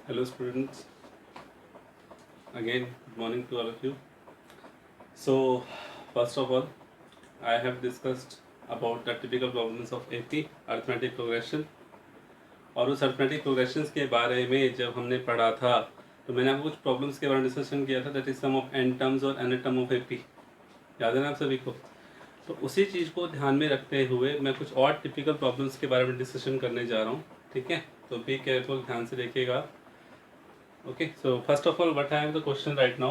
Hello students, again good morning to all of you. So first of all, I have discussed about the typical problems of AP arithmetic progression और उस arithmetic progressions के बारे में जब हमने पढ़ा था तो मैंने आपको कुछ प्रॉब्लम्स के बारे में डिस्कशन किया था, that is sum of n terms और n टर्म ऑफ AP, याद है ना आप सभी को। तो उसी चीज़ को ध्यान में रखते हुए मैं कुछ और टिपिकल प्रॉब्लम्स के बारे में डिस्कशन करने जा रहा हूँ, ठीक है। तो बी केयरफुल, ध्यान से देखिएगा। Okay, so first of all, what I have the question right now.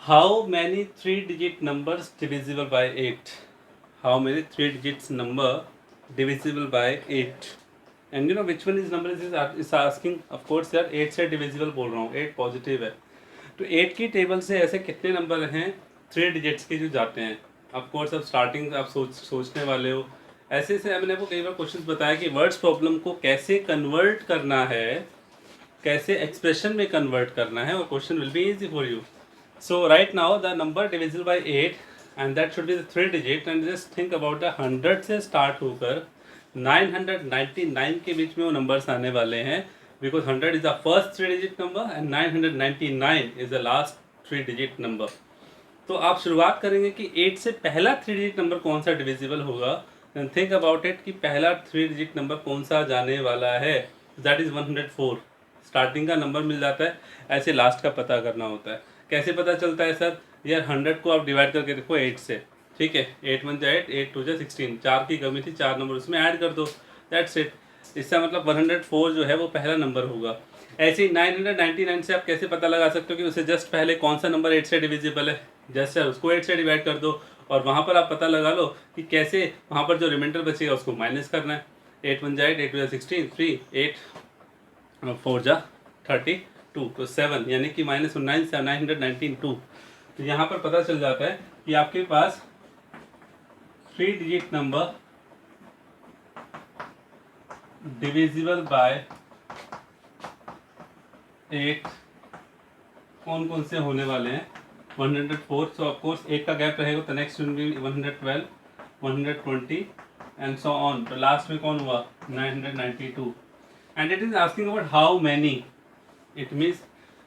How many 3-digit numbers divisible by 8? How many 3 digits number divisible by 8? And you know which one is number is asking? Of course यार 8 से divisible बोल रहा हूँ, 8 positive है। तो 8 की table से ऐसे कितने नंबर हैं 3 डिजिट्स के जो जाते हैं? ऑफ कोर्स अब स्टार्टिंग आप सोचने वाले हो ऐसे ऐसे। मैंने आपको कई बार क्वेश्चन बताया कि वर्ड्स प्रॉब्लम को कैसे कन्वर्ट करना है, कैसे एक्सप्रेशन में कन्वर्ट करना है, और question will be easy for you. So right now the number divisible by 8 and that should be the 3 digit, and just think about the 100 से स्टार्ट होकर 999 के बीच में वो नंबर्स आने वाले हैं, because 100 is the first 3 digit number and 999 is the last 3 digit number. तो आप शुरुआत करेंगे कि 8 से पहला 3 डिजिट नंबर कौन सा डिविजिबल होगा, एंड थिंक अबाउट इट कि पहला 3 डिजिट नंबर कौन सा जाने वाला है, दैट इज 104। स्टार्टिंग का नंबर मिल जाता है, ऐसे लास्ट का पता करना होता है। कैसे पता चलता है सर? यार 100 को आप डिवाइड करके देखो 8 से, ठीक है। 8 1 जा 8, 8 2 जा 16, 4 की कमी थी, 4 नंबर उसमें ऐड कर दो, दैट्स इट। इसका मतलब 104 जो है वो पहला नंबर होगा। ऐसे ही 999 से आप कैसे पता लगा सकते हो कि उससे जस्ट पहले कौन सा नंबर 8 से डिविजिबल है? जस्ट सर उसको 8 से डिवाइड कर दो और वहाँ पर आप पता लगा लो कि कैसे वहाँ पर जो रिमाइंडर बचेगा उसको माइनस करना है। 8 1 जा 8, 8 2 जा 16, 3 8 4 जा 32, तो 7, यानी कि -9 से 992। तो यहाँ पर पता चल जाता है कि आपके पास 3 डिजिट नंबर डिविजिबल बाय 8 कौन कौन से होने वाले हैं? 104, सो ऑफ कोर्स एक का गैप रहेगा तो next will be 112, 120 and so on. तो लास्ट में कौन हुआ? 992। And it is asking about how many. It means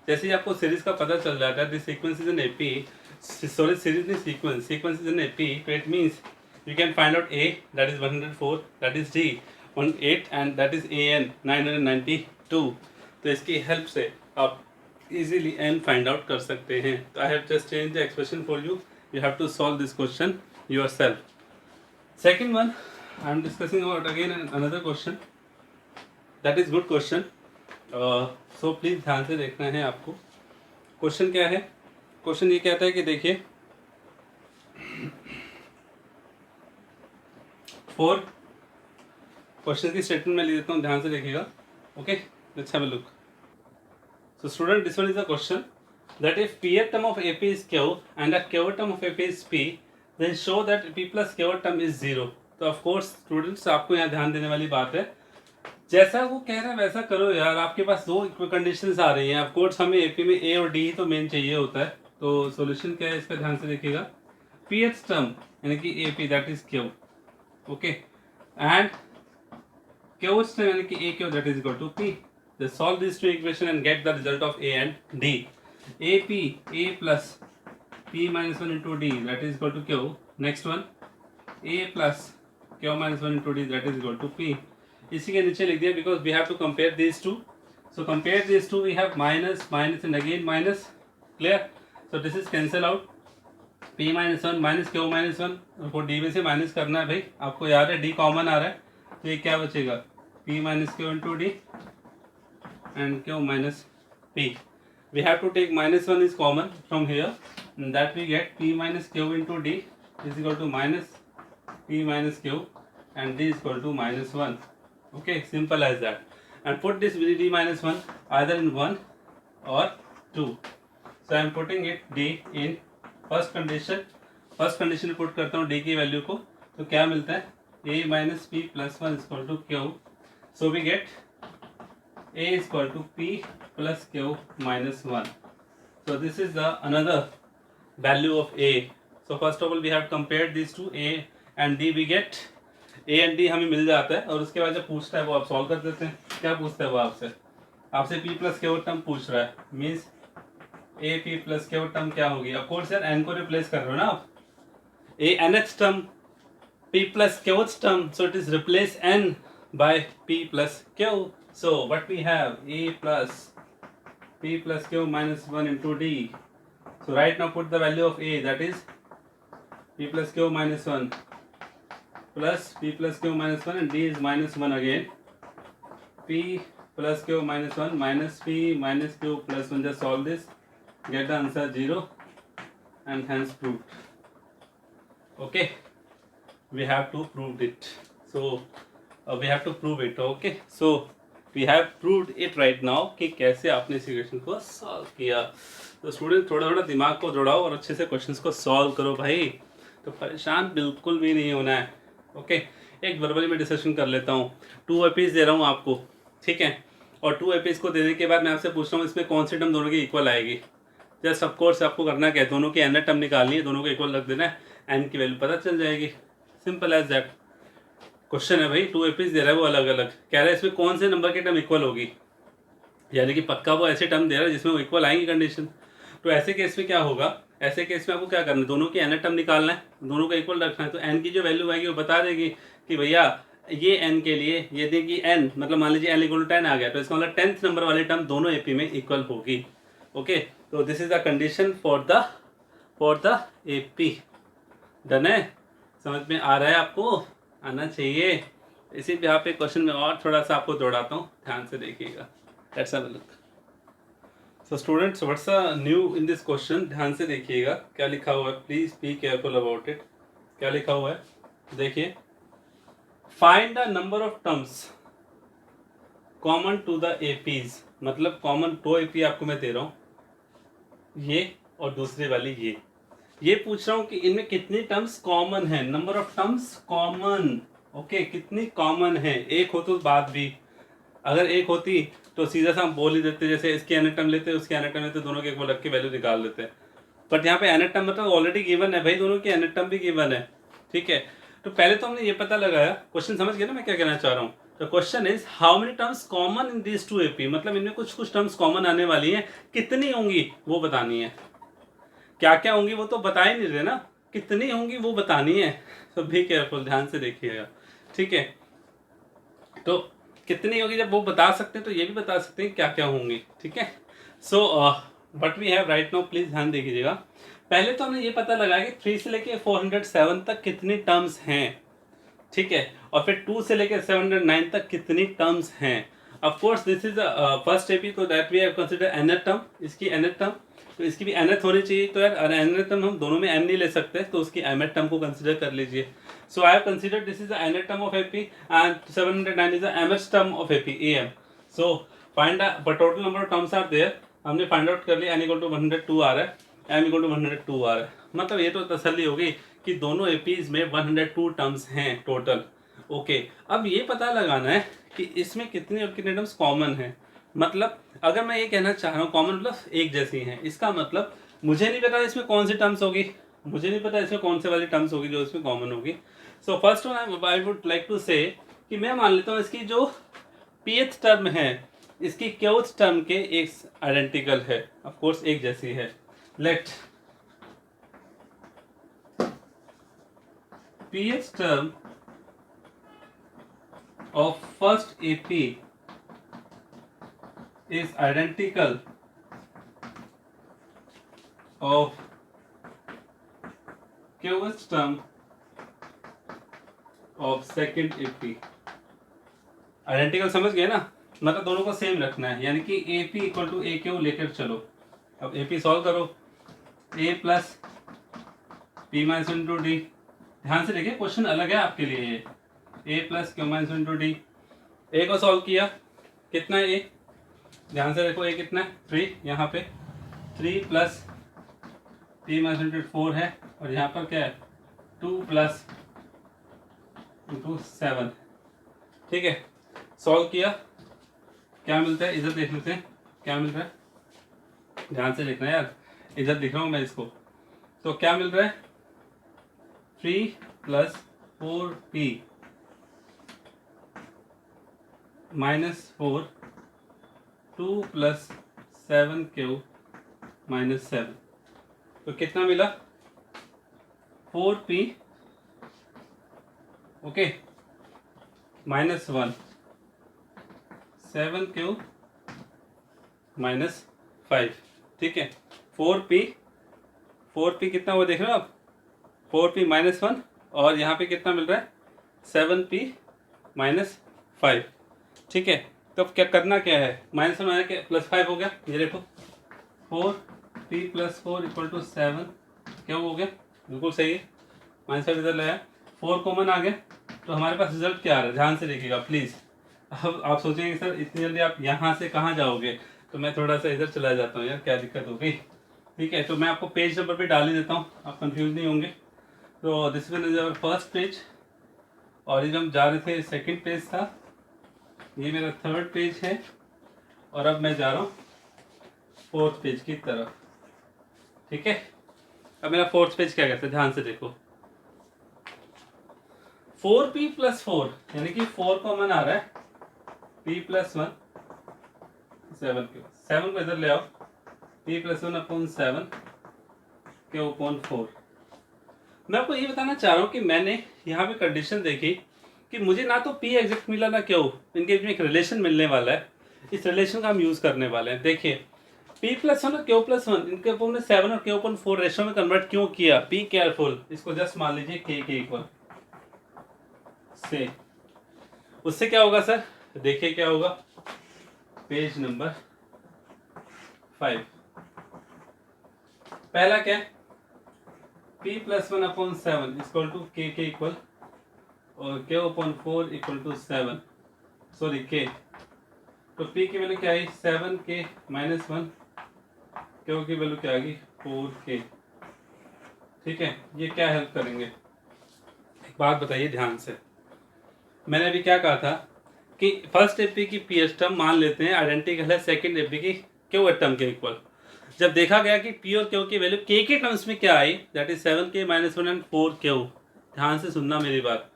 जैसे ही आपको सीरीज का पता चल जाता है, this sequence is an AP, sorry series नहीं sequence, sequence is an AP, तो it means you can find out A, that is 104, that is D 18, and that is AN 992। तो इसकी हेल्प से आप easily n find out कर सकते हैं। तो I have just changed the expression for you, you have to solve this question yourself। Second one, I am discussing about again another question, that is good question, so please ध्यान से देखना है आपको। Question क्या है? Question ये कहता है कि देखिए 4 क्वेश्चन की स्टेटमेंट में लिख देता हूँ, ध्यान से देखिएगा। Okay, let's have a look. So student, this one is a question that if pth term of AP is Q and a qth term of AP is P, then show that P plus qth term is 0। तो of course students आपको यहाँ ध्यान देने वाली बात है, जैसा वो कह रहा है वैसा करो यार। आपके पास दो कंडीशंस आ रही हैं, ऑफ कोर्स हमें AP में A और D ही तो मेन चाहिए होता है। तो सॉल्यूशन क्या है इसका, ध्यान से देखिएगा। pth टर्म यानी कि AP that is Q, okay, and qth term यानी कि aq that is equal to p। Just solve these two equation and get the result of a and d। ap a plus p minus 1 into d that is equal to q। next one a plus q minus 1 into d that is equal to p। इसी के नीचे लिख दिया because we have to compare these two, so compare these two, we have minus minus and again minus, clear? So this is cancel out, p minus 1 minus Q minus 1 को D में से minus करना है भाई, आपको याद है D common आ रहा है, तो ये क्या बचेगा? p minus q into D and q minus p। We have to take -1 is common from here, that we get p minus q into D is equal to minus p minus q and d is equal to -1। Okay, simple as that. And put this d minus 1 either in 1 or 2। so I am putting it d in first condition put करता हूँ D की value को, तो क्या मिलता है? a minus p plus 1 equal to q. So we get a equal to p plus q minus 1। So this is the another value of a। So first of all we have compared this to a and d, we get a and d हमें मिल जाता है, और उसके बाद जब पूछता है वो आप सॉल्व कर देते हैं। क्या पूछता है वो आपसे? आपसे p प्लस क्यू टर्म पूछ रहा है, means A P plus Q term क्या होगी? ऑफ कोर्स यार n को रिप्लेस कर रहे हो ना आप, ए nth term p plus Q term, so it is replace n by p plus q. So what we have, a plus p plus q minus 1 into d. So right now put the value of a, that is p plus q minus 1 plus p plus q minus 1 and d is minus 1 again. P plus q minus 1 minus p minus q plus 1, just solve this, get the answer 0 and hence proved. Okay, we have to prove it. So we have to prove it. Okay, so we have proved it right now कि कैसे आपने इस equation को solve किया. तो student थोड़ा थोड़ा दिमाग को जोड़ाओ और अच्छे से क्वेश्चंस को सॉल्व करो भाई, तो परेशान बिल्कुल भी नहीं होना है. ओके, एक वर्बली में डिस्कशन कर लेता हूँ. 2 एपीज दे रहा हूँ आपको, ठीक है, और 2 एपीज को देने के बाद मैं आपसे पूछ रहा हूँ इसमें कौन सी टर्म दोनों की इक्वल आएगी. जस्ट ऑफ कोर्स आपको करना क्या है, दोनों की एन टर्म निकालनी है, दोनों को इक्वल रख देना है, एन की वैल्यू पता चल जाएगी. Simple as that. क्वेश्चन है भाई, 2 एपीज दे रहा है, वो अलग अलग कह रहा है इसमें कौन से नंबर की टर्म इक्वल होगी, यानी कि पक्का वो ऐसे टर्म दे रहा है जिसमें वो इक्वल आएंगी कंडीशन. तो ऐसे केस में क्या होगा, ऐसे केस में आपको क्या करना है, दोनों की एन टर्म निकालना है, दोनों को इक्वल रखना है. तो एन की जो वैल्यू आएगी वो बता देगी कि भैया ये एन के लिए, ये देखिए एन मतलब मान लीजिए एन इक्वल टू 10 आ गया, तो इसका मतलब 10th नंबर वाली टर्म दोनों एपी में इक्वल होगी. ओके, तो this is the condition for the AP. Done है, समझ में आ रहा है आपको, आना चाहिए. इसी पे आप एक क्वेश्चन में और थोड़ा सा आपको दौड़ाता हूँ, ध्यान से देखिएगा. Let's have a look. So students, what's new in this question, ध्यान से देखिएगा क्या लिखा हुआ है, please be careful about it. क्या लिखा हुआ है देखिए, find the number of terms common to the APs. मतलब कॉमन 2 एपी आपको मैं दे रहा हूँ, ये और दूसरी वाली ये पूछ रहा हूँ कि इनमें कितनी टर्म्स कॉमन है, number of terms common. Okay, कितनी कॉमन है. एक हो तो बात भी, अगर एक होती तो सीधा सा हम बोल ही देते, जैसे इसकी एन टर्म लेते उसकी एन टर्म लेते, दोनों के एक रख के वैल्यू निकाल देते. बट यहाँ पे एन टर्म मतलब ऑलरेडी गिवन है भाई, दोनों की एन टर्म भी गिवन है. ठीक है, तो पहले तो हमने ये पता लगाया. क्वेश्चन समझ गए ना मैं क्या कहना चाह रहा हूँ. The question is how many terms common in this 2 AP, मतलब इनमें कुछ टर्म्स कॉमन आने वाली हैं, कितनी होंगी वो बतानी है. क्या क्या होंगी वो तो बता ही नहीं रहे ना, कितनी होंगी वो बतानी है. तो बी केयरफुल, ध्यान से देखिएगा. ठीक है, तो कितनी होगी जब वो बता सकते हैं तो ये भी बता सकते हैं क्या क्या होंगी. ठीक है, so what we have right now, please ध्यान देखिएगा. पहले तो हमने ये पता लगाया कि 3 से लेके 407 तक कितनी टर्म्स हैं. ठीक है, और फिर 2 से लेकर 709 तक कितनी टर्म्स हैं. Of course this is first AP, तो that we have consider nth term, इसकी nth टर्म, तो इसकी भी nth होनी चाहिए. तो यार nth टर्म हम दोनों में n नहीं ले सकते, तो उसकी mth टर्म को कंसीडर कर लीजिए. So I have considered this is the nth term of AP and 709 is the mth term of AP am. So find the total number of terms are there. हमने find out कर लिया, n equal to 102 आ रहा है, m equal to 102 आ रहा है. मतलब ये तो तसल्ली होगी कि दोनों एपीज में 102 टर्म्स हैं टोटल. ओके, अब ये पता लगाना है कि इसमें कितने और कितने टर्म्स कॉमन हैं. मतलब अगर मैं ये कहना चाह रहा हूँ कॉमन मतलब एक जैसी हैं, इसका मतलब मुझे नहीं पता इसमें कौन सी टर्म्स होगी, मुझे नहीं पता इसमें कौन से वाली टर्म्स होगी जो इसमें कॉमन होगी. So first one I would like to say कि मैं मान लेता हूँ इसकी जो pth टर्म है इसकी qth टर्म के एक आइडेंटिकल है, ऑफ कोर्स एक जैसी है. Let pth term of first AP is identical of qth term of second AP. Identical समझ गए ना, मतलब दोनों को सेम रखना है, यानी कि AP equal to A q लेकर चलो. अब AP सॉल्व करो, a plus p minus into D. ध्यान से देखिए क्वेश्चन अलग है आपके लिए. ये a plus q minus into d, a को सॉल्व किया, कितना है a, ध्यान से देखो a कितना है 3, यहाँ पे 3 प्लस पी माइनस इंटू 4 है, और यहाँ पर क्या है 2 प्लस इंटू 7. ठीक है, सॉल्व किया, क्या मिलता है इधर देख लेते हैं क्या मिल रहा है. ध्यान से देखना यार, इधर दिख रहा हूँ मैं इसको. तो क्या मिल रहा है 3 plus 4p minus 4 2 plus 7Q minus 7, तो कितना मिला 4P okay minus 1, 7Q minus 5, ठीक है। 4P कितना वो देख रहे हो आप, 4P माइनस 1, और यहाँ पे कितना मिल रहा है 7P माइनस 5, ठीक है। तो क्या करना क्या है, -1 माइनस के प्लस 5 हो गया, ये देखो 4P प्लस 4 इक्वल टू 7, क्या हो गया, बिल्कुल सही है, -5 इधर लाया, 4 कॉमन आ गया, तो हमारे पास रिजल्ट क्या आ रहा है, ध्यान से देखिएगा प्लीज़। अब आप सोचेंगे सर इतनी जल्दी आप यहाँ से कहाँ जाओगे, तो मैं थोड़ा सा इधर चला जाता हूँ यार, क्या दिक्कत हो गई, ठीक है। तो मैं आपको पेज नंबर पे डाल ही देता हूँ, आप कंफ्यूज नहीं होंगे। तो this one is our first page, और ये हम जा रहे थे सेकंड पेज था, ये मेरा थर्ड पेज है, और अब मैं जा रहा हूँ फोर्थ पेज की तरफ, ठीक है। अब मेरा फोर्थ पेज क्या कहता है, ध्यान से देखो, 4P प्लस 4 यानी कि 4 कॉमन आ रहा है, P प्लस 1 7 को इधर ले आओ, P plus 1 upon 7 Q upon 4। मैं आपको ये बताना चाह रहा हूँ कि मैंने यहाँ पे कंडीशन देखी कि मुझे ना तो P एग्जैक्ट मिला ना Q, इनके बीच में एक रिलेशन मिलने वाला है, इस रिलेशन का हम यूज करने वाले हैं। देखिए P प्लस 1 और Q प्लस 1 इनके अपॉन 7 और Q अपॉन 4 रेशो में कन्वर्ट क्यों किया, P केयरफुल, इसको जस्ट मान लीजिए K के इक्वल से, उससे क्या होगा सर, देखिए क्या होगा, पेज नंबर 5, पहला क्या है, P plus 1 upon 7 equal to K के इक्वल, और Q upon 4 equal to 7, sorry K, तो P की वैल्यू क्या आई 7K माइनस 1, Q की वैल्यू क्या आएगी 4K, ठीक है। ये क्या हेल्प करेंगे, एक बात बताइए ध्यान से, मैंने अभी क्या कहा था कि फर्स्ट एपी की पीएच टर्म मान लेते हैं आइडेंटिकल है सेकंड एपी की क्यू टर्म के इक्वल। जब देखा गया कि पी और क्यू की वैल्यू के टर्म्स में क्या आई, that is 7K minus 1 and 4Q, ध्यान से सुनना मेरी बात,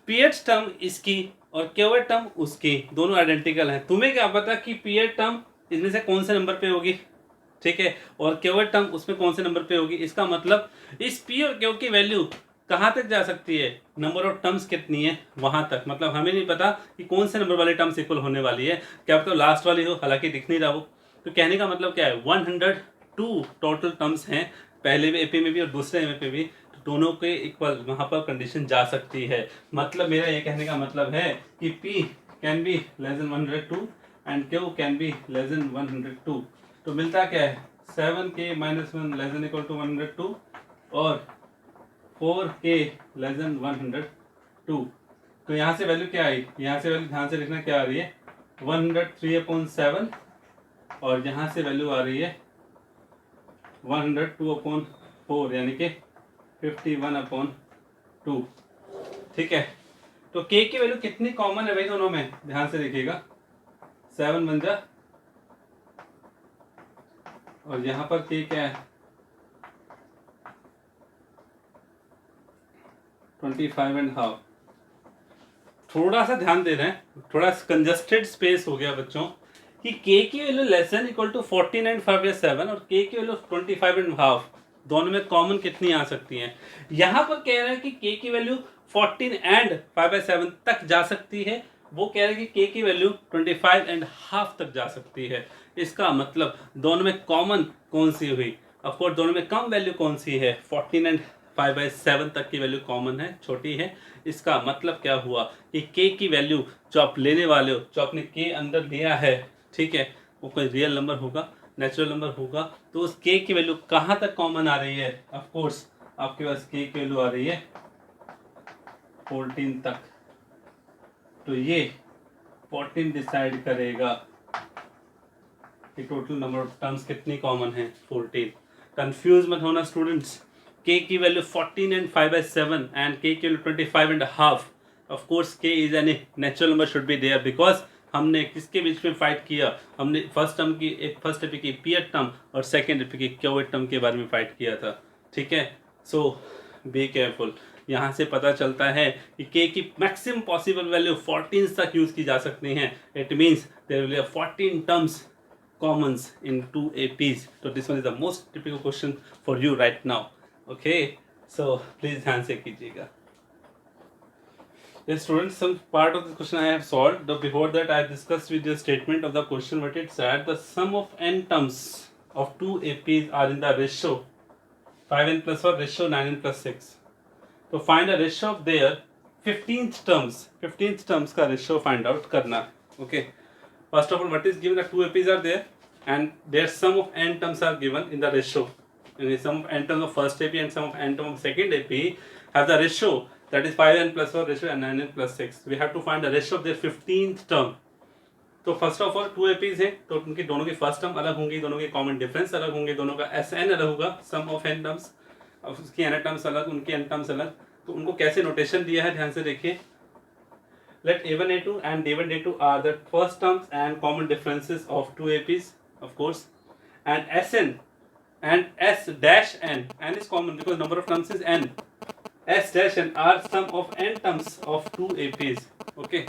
पीएच टर्म इसकी और क्यू टर्म उसकी दोनों आइडेंटिकल हैं, तुम्हें क्या पता कि पीएच टर्म इसमें से कौन से नंबर पे होगी, ठीक है, और क्यू टर्म उसमें कौन से नंबर पे होगी। इसका मतलब इस पी और क्यू की वैल्यू कहाँ तक जा सकती है, नंबर ऑफ टर्म्स कितनी है वहां तक, मतलब हमें नहीं पता कि कौन से नंबर वाली टर्म्स इक्वल होने वाली है, क्या पता लास्ट वाली हो, हालांकि दिख नहीं रहा वो। तो कहने का मतलब क्या है, 102 टोटल टर्म्स हैं, पहले एपी में भी और दूसरे एमए पे भी, तो दोनों के इक्वल वहां पर कंडीशन जा सकती है। मतलब मेरा ये कहने का मतलब है कि p can be less than 102 and q can be less than 102। तो मिलता क्या है 7K minus 1 less than equal to 102 और 4K लेस देन 102। तो यहाँ से वैल्यू क्या आई, यहाँ से वैल्यू ध्यान से लिखना क्या आ रही है 103/7, और यहाँ से वैल्यू आ रही है 102/4 यानी कि 51/2, ठीक है। तो K की वैल्यू कितनी कॉमन है भाई दोनों में, ध्यान से देखिएगा 7 बन जा, और यहाँ पर K क्या है 25.5। थोड़ा सा ध्यान दे रहे हैं, थोड़ा कंजस्टेड स्पेस हो गया बच्चों कि K की वैल्यू लेस देन इक्वल टू 14.5 या 7 और K की वैल्यू 25.5, दोनों में कॉमन कितनी आ सकती हैं। यहाँ पर कह रहे हैं कि K की वैल्यू 14.5/7 तक जा सकती है, वो कह रहे हैं कि K की वैल्यू 25.5 तक जा सकती है। इसका मतलब दोनों में कॉमन कौन सी हुई, ऑफकोर्स दोनों में कम वैल्यू कौन सी है, 14.5/7 तक की वैल्यू कॉमन है, छोटी है। इसका मतलब क्या हुआ कि K की वैल्यू जो आप लेने वाले हो, जो आपने K अंदर लिया है, ठीक है, वो कोई रियल नंबर होगा, नेचुरल नंबर होगा, तो उस K की वैल्यू कहाँ तक कॉमन आ रही है, ऑफ कोर्स आपके पास K की वैल्यू आ रही है 14 तक। तो ये 14 डिसाइड करेगा कि टोटल नंबर ऑफ टर्म्स कितनी कॉमन है, 14। कंफ्यूज मत होना स्टूडेंट्स, K की वैल्यू 14.5/7 एंड K की वैल्यू 25.5। Of course K is any natural number should be there, because हमने किसके बीच में फाइट किया, हमने फर्स्ट एपी की पीएट टर्म और सेकेंड एपी की क्यूएट टर्म के बारे में फाइट किया था, ठीक है। सो बी केयरफुल, यहाँ से पता चलता है कि k की मैक्सिमम पॉसिबल वैल्यू 14 तक यूज की जा सकती हैं. It means there will be 14 terms commons in two APs. So this one is the most typical question for you right now. Okay, so please ध्यान से कीजिएगा. Yes, students, some part of the question I have solved. But before that, I have discussed with the statement of the question what it said. The sum of n terms of two APs are in the ratio 5n plus 1 ratio 9n plus 6. So find a ratio of their 15th terms का ratio find out करना. Okay. First of all, what is given? The two APs are there, and their sum of n terms are given in the ratio. And the sum of n terms of first AP and sum of n terms of second AP have the ratio that is 5n plus 1 ratio and 9n plus 6. We have to find the ratio of their 15th term. तो first of all two APs है तो उनकी दोनों की first term अलग होंगी, दोनों के कॉमन डिफरेंस अलग होंगे, दोनों का एस एन अलग होगा, सम ऑफ एन टर्म्स, उसकी एन टर्म्स अलग, उनकी एन टर्म्स अलग. तो उनको कैसे नोटेशन दिया है ध्यान से देखिए. Let A1 A2 and D1 D2 are the first terms and common differences of two APs, of course, and Sn and S dash n is common because number of terms is n. S dash n are sum of n terms of two APs. Okay,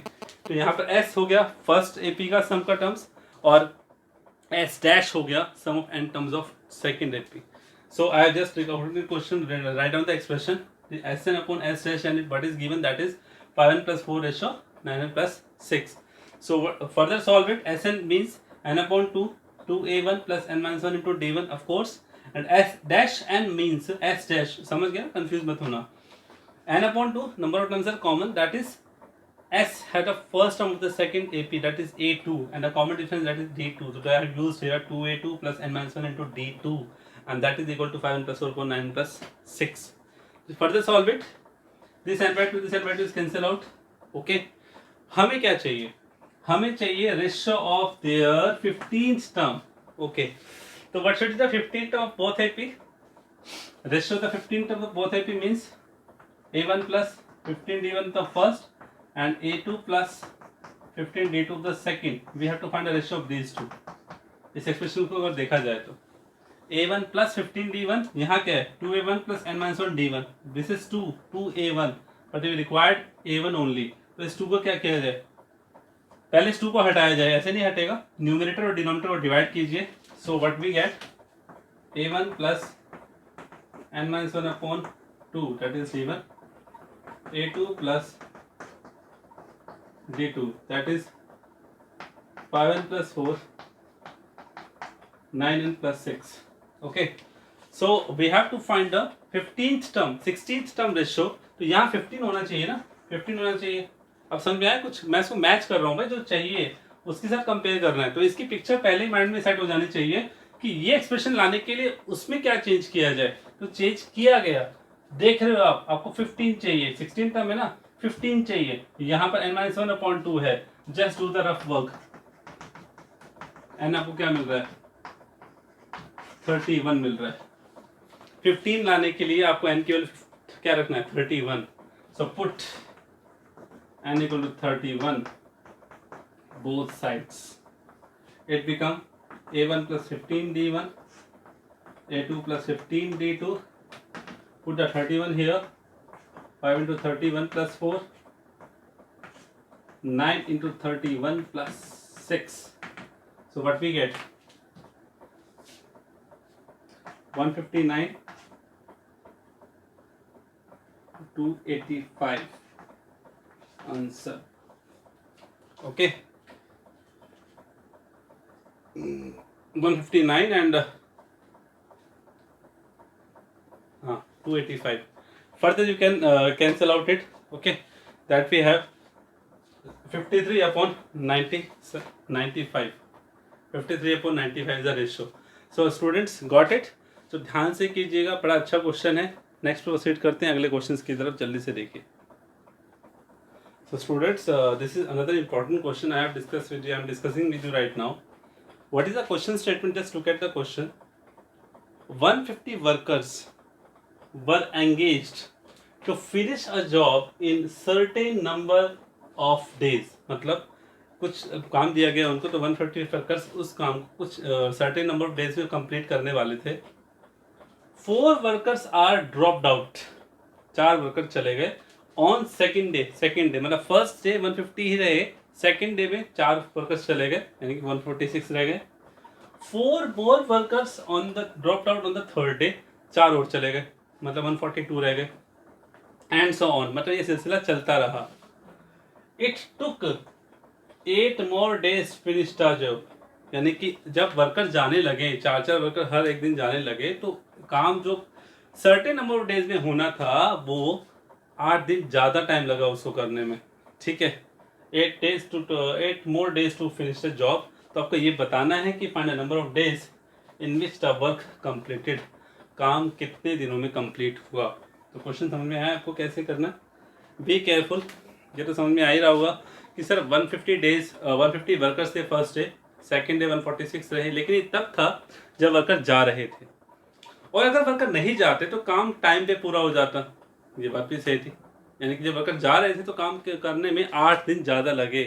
तो यहाँ पर S हो गया first AP का सम का terms और S dash हो गया sum of n terms of second AP. So I have just recorded the question, write down the expression. The Sn upon S dash n, what is given, that is 5n plus 4 ratio 9n plus 6. So further solve it. Sn means n upon 2 2a1 plus n minus 1 into d1, of course, and S dash n means S dash, समझ गया, confuse मत होना. n upon 2 number of terms are common, that is S had the first term of the second AP, that is A2, and the common difference, that is D2. So I have used here 2A2 plus n minus 1 into D2, and that is equal to 5n plus 4 upon 9 plus 6. So further solve it. This n by 2 is cancel out. Okay. हमें क्या चाहिए? हमें चाहिए ratio of their 15th term. Okay. So what should be the 15th term of both AP? Ratio of the 15th term of both AP means A1 plus 15D1 the first and A2 plus 15D2 the second. We have to find the ratio of these two. इस expression को अगर देखा जाए तो A1 plus 15D1, यहाँ क्या है 2A1 plus n minus 1 D1. This is 2A1, but we required A1 only. तो इस 2 को क्या किया जाए, पहले इस 2 को हटाया जाए, ऐसे नहीं हटेगा, न्यूमरेटर और डिनोमिनेटर को डिवाइड कीजिए. So what we get A1 plus n minus 1 upon 2, that is D1, A2 plus D2, that is 5n plus 4 9n plus 6. Okay, so we have to find the 15th term 16th term ratio. तो यहाँ 15 होना चाहिए ना, 15 होना चाहिए. अब समझ में आया कुछ? मैं इसको मैच कर रहा हूँ भाई, जो चाहिए उसके साथ कंपेयर करना है. तो इसकी पिक्चर पहले ही माइंड में सेट हो जानी चाहिए कि ये एक्सप्रेशन लाने के लिए उसमें क्या चेंज किया जाए. तो चेंज किया गया, देख रहे हो आप, आपको 15 चाहिए, 16 टर्म है ना, 15 चाहिए. यहाँ पर n-1/2 है. Just do the rough work. N आपको क्या मिल रहा है, 31 मिल रहा है. 15 लाने के लिए आपको n केवल क्या रखना है, 31. So put n equal to 31 both sides. It become A1 plus 15D1, A2 plus 15D2. Put the 31 here. 5 into 31 plus 4, 9 into 31 plus 6. So what we get, 159, 285 answer. Okay, 159 and 285. Further you can cancel out it. Okay, that we have 53 upon 95. 53 upon 95 is the ratio. So students got it. तो ध्यान से कीजिएगा, बड़ा अच्छा question है. Next proceed करते हैं अगले क्वेश्चंस की तरफ, जल्दी से देखिए. So students, this is another important question I have discussed with you. I am discussing with you right now. What is the question statement? Just look at the question. 150 workers were engaged to finish a job in certain number of days. मतलब कुछ काम दिया गया उनको, तो 150 workers उस काम को कुछ सर्टेन नंबर ऑफ डेज में कंप्लीट करने वाले थे. 4 workers are dropped out. 4 worker चले गए ऑन सेकेंड डे मतलब फर्स्ट डे 150 ही रहे, सेकेंड डे में 4 वर्कर्स चले गए यानी कि 146 रह गए। 4 more workers on the dropped out on the third day, 4 और चले गए मतलब 142 रह गए, एंड सो ऑन, मतलब ये सिलसिला चलता रहा। It took 8 more days finish the job, यानी कि जब वर्कर जाने लगे, 4 वर्कर हर एक दिन जाने लगे, तो काम जो सर्टेन नंबर ऑफ डेज में होना था वो 8 दिन ज़्यादा टाइम लगा उसको करने में, ठीक है। 8 more days to finish the job. तो आपको ये बताना है कि find the number of days in which the work completed, काम कितने दिनों में कंप्लीट हुआ। तो क्वेश्चन समझ में आया आपको कैसे करना, बी केयरफुल। ये तो समझ में आ ही रहा होगा कि सर 150 वर्कर्स थे फर्स्ट डे, सेकेंड डे 146 रहे, लेकिन ये तब था जब वर्कर जा रहे थे, और अगर वर्कर नहीं जाते तो काम टाइम पे पूरा हो जाता, ये बात भी सही थी। यानी कि जब वर्कर जा रहे थे तो काम करने में 8 दिन ज़्यादा लगे।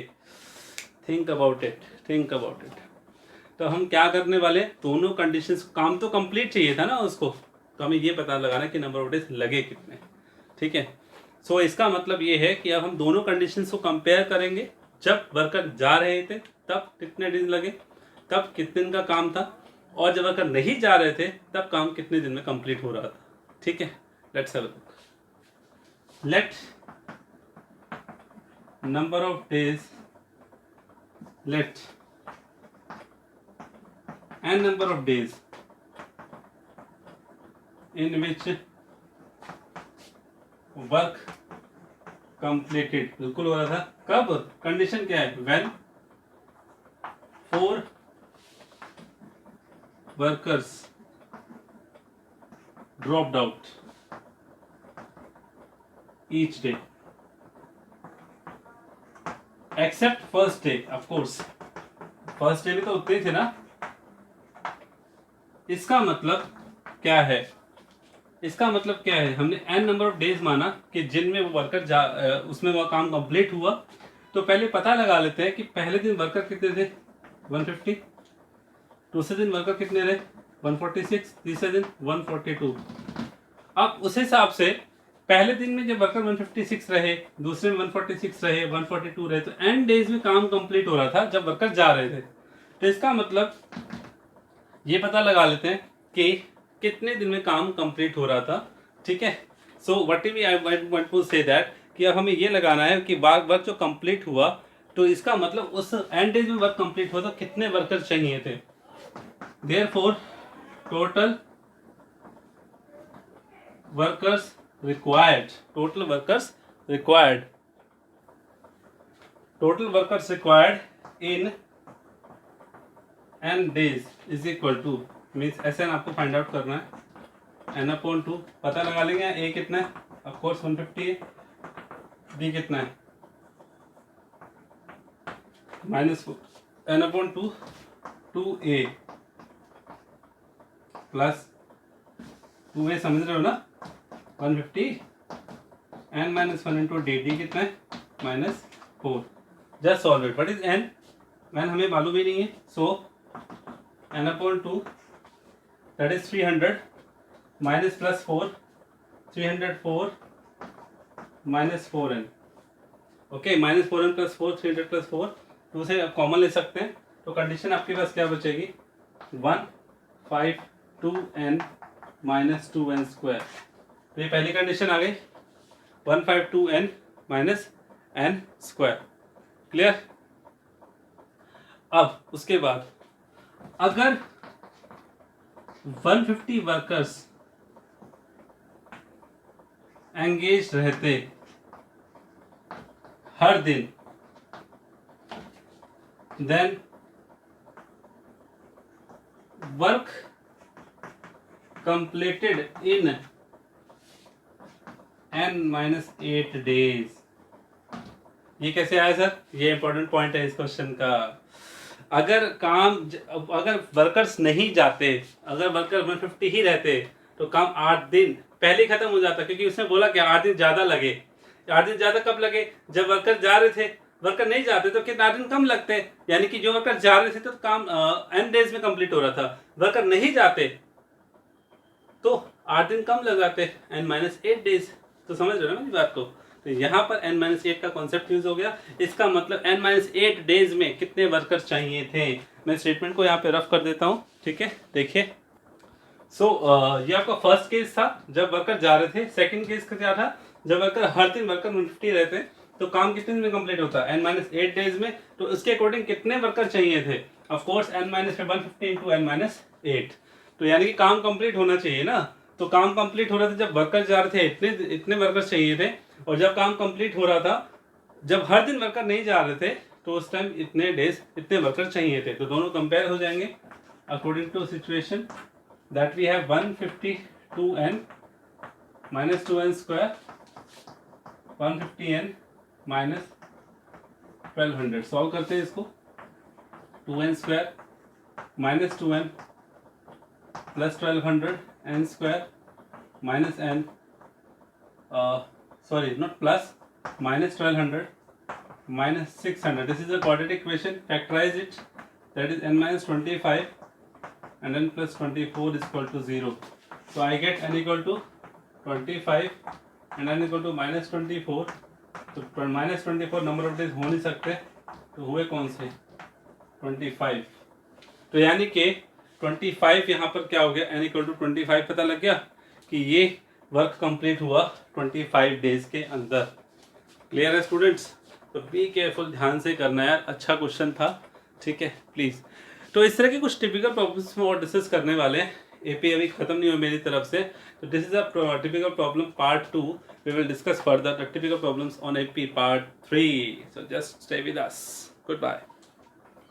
Think about it. तो हम क्या करने वाले, दोनों कंडीशंस, काम तो कंप्लीट चाहिए था ना उसको, तो हमें ये पता लगाना कि नंबर ऑफ डेज लगे कितने, ठीक है। सो इसका मतलब ये है कि अब हम दोनों कंडीशंस को कंपेयर करेंगे, जब वर्कर जा रहे थे तब कितने दिन लगे, तब कितने दिन का काम था, और जब वर्कर नहीं जा रहे थे तब काम कितने दिन में कंप्लीट हो रहा था, ठीक है। Let's have a look. Let number of days, let n number of days in which work completed, बिल्कुल हो रहा था, कब, कंडीशन क्या है, when 4 workers dropped out each day except first day, of course first day भी तो उतने थे ना। इसका मतलब क्या है, हमने n नंबर ऑफ डेज माना कि जिनमें वो वर्कर उसमें वो काम कंप्लीट हुआ। तो पहले पता लगा लेते हैं कि पहले दिन वर्कर कितने थे 150, दूसरे दिन वर्कर कितने रहे 146, तीसरे दिन 142। अब उस हिसाब से पहले दिन में जब वर्कर 156 रहे, दूसरे में 146 रहे, 142 रहे, तो n डेज में काम कंप्लीट हो रहा था जब वर्कर जा रहे थे। तो इसका मतलब ये पता लगा लेते हैं कि कितने दिन में काम कंप्लीट हो रहा था, ठीक है। So what we I want to say that कि अब हमें ये लगाना है कि वर्क जो कंप्लीट हुआ, तो इसका मतलब उस एंड डेज में वर्क कंप्लीट हुआ तो कितने वर्कर चाहिए थे। Therefore total workers required, in n days is equal to, means SN आपको फाइंड आउट करना है, n/2 पता लगा लेंगे। A कितना है, ऑफ कोर्स 150 है, B कितना है -n/2 2A प्लस 2A समझ रहे हो ना, 150 n-1 इंटू D कितना है -4। Just solve it. What is n हमें मालूम ही नहीं है, सो n/2 that is 300 minus plus 4, 304 minus 4n, okay, -4n plus 4, 300 plus 4, तो उसे कॉमन ले सकते हैं। तो कंडीशन आपके पास क्या बचेगी 152n minus 2n स्क्वायर। तो ये पहली कंडीशन आ गई 152n minus n square, clear. अब उसके बाद अगर 150 वर्कर्स एंगेज रहते हर दिन, then work completed in n-8 days. ये कैसे आया सर, ये इंपॉर्टेंट पॉइंट है इस क्वेश्चन का। अगर वर्कर्स नहीं जाते, अगर वर्कर 150 ही रहते तो काम 8 दिन पहले ही खत्म हो जाता, क्योंकि उसने बोला कि 8 दिन ज्यादा लगे। 8 दिन ज्यादा कब लगे, जब वर्कर जा रहे थे। वर्कर नहीं जाते तो कितना 8 दिन कम लगते, यानी कि जो वर्कर जा रहे थे तो काम n डेज में कंप्लीट हो रहा था। वर्कर नहीं जाते तो 8 दिन कम लगाते n-8 डेज, तो समझ रहे हो ना मेरी बात को। तो यहाँ पर n-8 का कॉन्सेप्ट यूज हो गया। इसका मतलब n-8 डेज में कितने वर्कर चाहिए थे। मैं स्टेटमेंट को यहाँ पे रफ कर देता हूँ, ठीक है। देखिए, ये आपका फर्स्ट केस था जब वर्कर जा रहे थे। सेकंड केस का क्या था, जब वर्कर हर दिन वर्कर 150 रहते तो काम कितने दिन में कंप्लीट होता है, n-8 डेज में। तो उसके अकॉर्डिंग कितने वर्कर चाहिए थे, of course n-150 into n-8। तो यानी कि काम कंप्लीट होना चाहिए ना। तो काम कंप्लीट हो रहा था जब वर्कर जा रहे थे, इतने इतने वर्कर चाहिए थे। और जब काम कंप्लीट हो रहा था, जब हर दिन वर्कर नहीं जा रहे थे, तो उस टाइम इतने डेज इतने वर्कर चाहिए थे। तो दोनों कंपेयर हो जाएंगे according to situation that we have 152n minus 2n square, 150n minus 1200। Solve करते हैं इसको। 2n square minus 2n plus 1200 n square minus n, sorry not plus, minus 1200 minus 600। this is a quadratic equation, factorize it, that is n minus 25 and n plus 24 is equal to 0. So I get n equal to 25 and n equal to minus 24। तो minus 24 number of days हो नहीं सकते, तो हुए कौन से 25। तो यानी कि 25 यहाँ पर क्या हो गया, n equal to 25 पता लग गया कि ये वर्क कंप्लीट हुआ 25 डेज के अंदर। क्लियर है स्टूडेंट्स। तो बी केयरफुल, ध्यान से करना यार, अच्छा क्वेश्चन था, ठीक है प्लीज। तो इस तरह के कुछ टिपिकल प्रॉब्लम्स में और डिस्कस करने वाले हैं। एपी अभी खत्म नहीं हुआ मेरी तरफ से। तो this is a typical problem part 2। We will discuss further the typical problems on AP part 3। So just stay with us. Good bye.